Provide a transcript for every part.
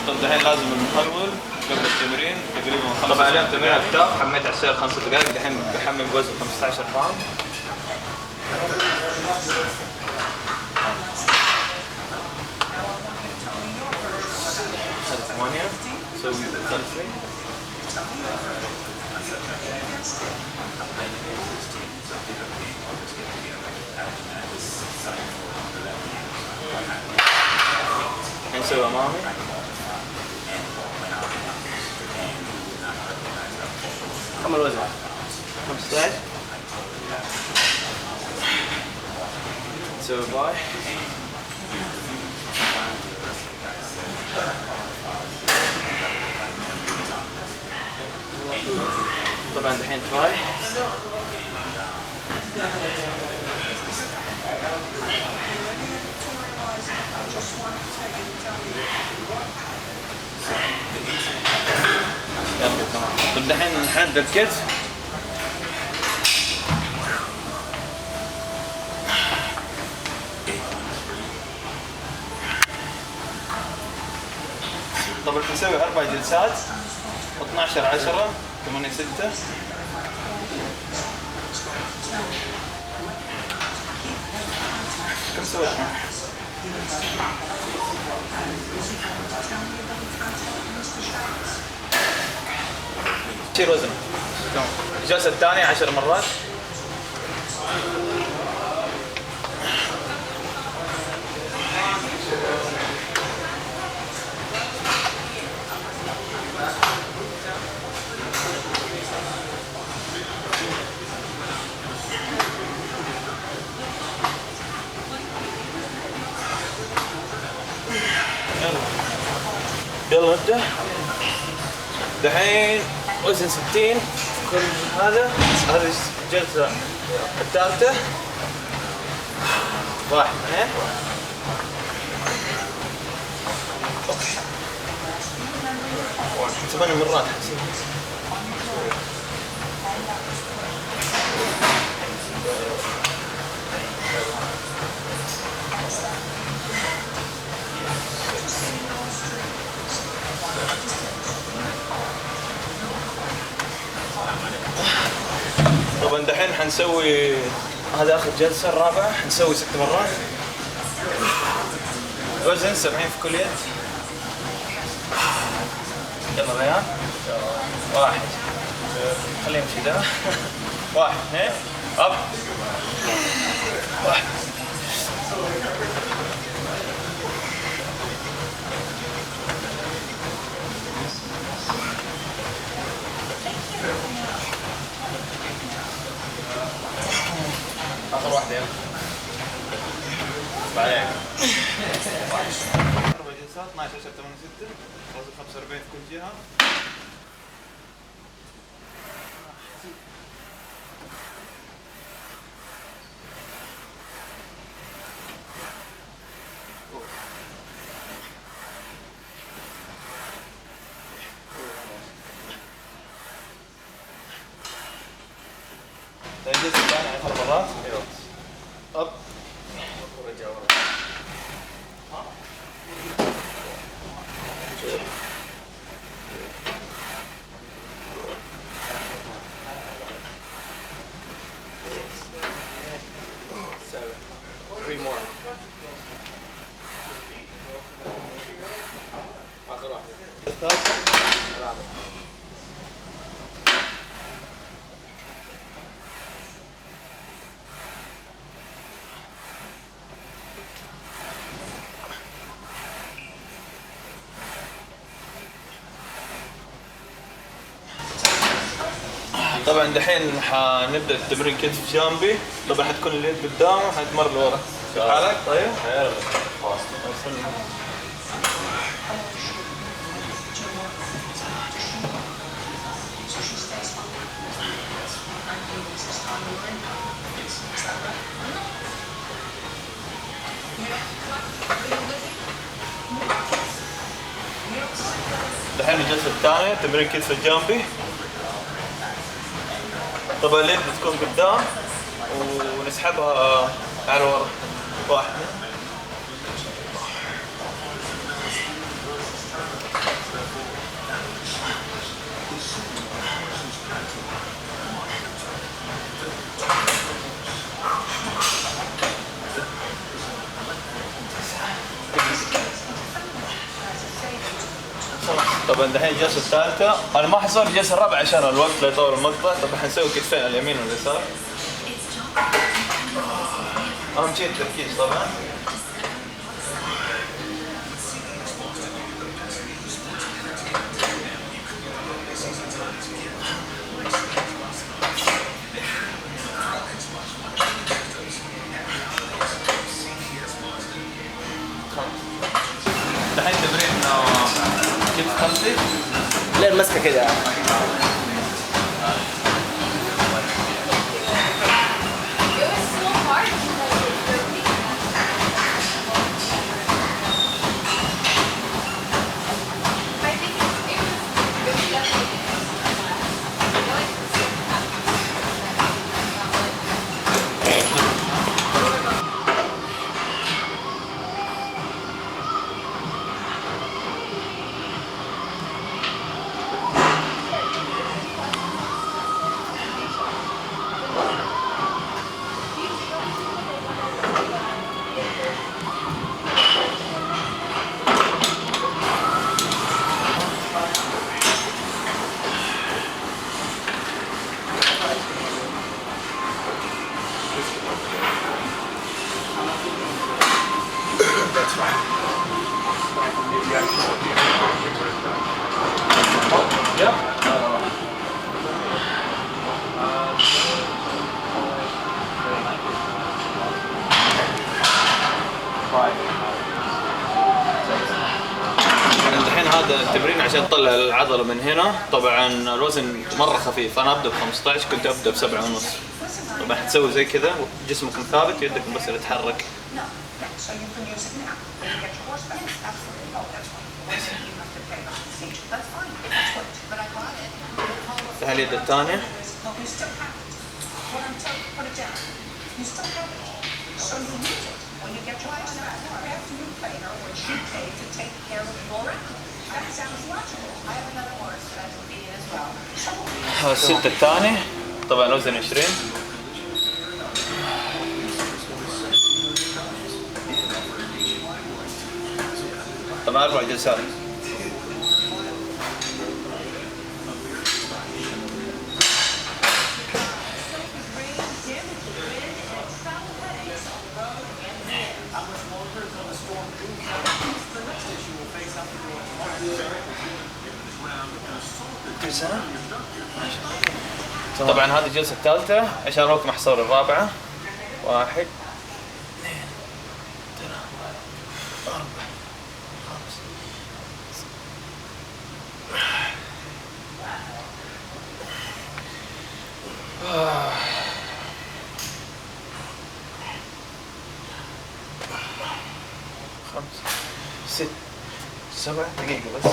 طب دحين لازم نحول قبل التمرين تقريبا 5 طبعا اليوم تمرين الكتاف حميت على السير 5 دقائق. دحين بحمل بوزن 15 باوند. هذا 8 نسوي خلفي. نسوي امامي. كم الوزن؟ 15. نسوي باي. طبعا الحين تراي. يلا تمام. طب دحين نحدد الكتف. طبعا نسوي 4 جلسات 12 10 8 6. كم سويت؟ شيل وزن. الجلسة الثانية 10 مرات. يلا نبدأ. دحين وزن 60 كل هذا. هذه الجلسة الثالثة. 1 2. اوكي 8 مرات. طبعا دحين حنسوي هذا اخر جلسة الرابعة. حنسوي 6 مرات. وزن 70 في كل يد. يلا بيان. 1 خليه يمشي ده. 1 2 اب 1. آخر واحدة يلا. بعدين 4 جلسات 12 10 8 6. وزن 45 في كل جهة. الجلسة الثانية 10 مرات. أب ورجع ورا. Three more. آخر واحدة. الثالثة. طبعا دحين حنبدا التمرين كتف جانبي. طبعا حتكون اليد قدام وحنتمر لورا. كيف حالك؟ طيب؟ خلاص. دحين الجلسة الثانية تمرين كتف الجانبي. طبعا اليد بتكون قدام ونسحبها على ورا. 1 طبعا دحين الجلسة الثالثة، أنا ما حصور الجلسة الرابعة عشان الوقت لا يطول المقطع. طبعا حنسوي كتفين على اليمين واليسار. أهم شيء التركيز طبعا. دحين تمرين كتف خلفي. ليه المسكه كده؟ الحين هذا التمرين عشان تطلع العضلة من هنا. طبعا الوزن مرة خفيف، أنا أبدأ ب15، كنت أبدأ ب7.5. طبعا حتسوي زي كذا جسمك ثابت، يدك بس اللي تتحرك. تعال اليد الثانية. الست الثاني طبعا وزن 20. طبعا 4 جلسات. طبعا هذه الجلسة الثالثة عشان الوقت ما حصور الرابعة. 1 2 3 4 5 6 7 دقيقة بس.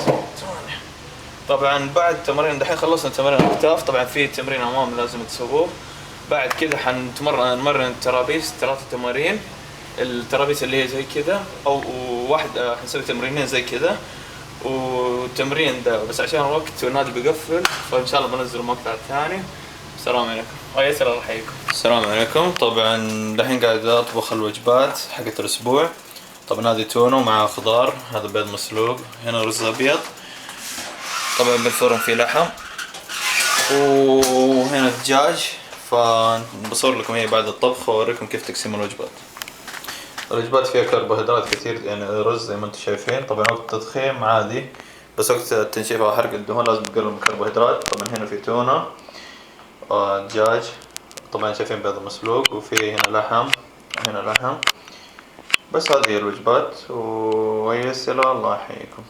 طبعا بعد تمرين دحين خلصنا تمرين الاكتاف. طبعا في تمرين امام لازم تسووه. بعد كذا نمرن الترابيس 3 تمارين. الترابيس اللي هي زي كذا، او واحد حنسوي تمرينين زي كذا وتمرين ده بس عشان الوقت والنادي بيقفل، فان شاء الله بنزل مقطع ثاني. السلام عليكم. ويسر الله يحييكم. السلام عليكم. طبعا دحين قاعد اطبخ الوجبات حقت الاسبوع. طبعا هذه تونة مع خضار، هذا بيض مسلوق، هنا رز ابيض، طبعا بالفرن في لحم، وهنا دجاج. فبصور لكم هي بعد الطبخ واوريكم كيف تقسيم الوجبات. الوجبات فيها كربوهيدرات كثير، يعني رز زي ما انتم شايفين. طبعا وقت التضخيم عادي، بس وقت التنشيف او حرق الدهون لازم تقلل من الكربوهيدرات. طبعا هنا في تونة، دجاج، طبعا شايفين بيض مسلوق، وفي هنا لحم، هنا لحم. بس هذه هي الوجبات، ويسر الله يحييكم.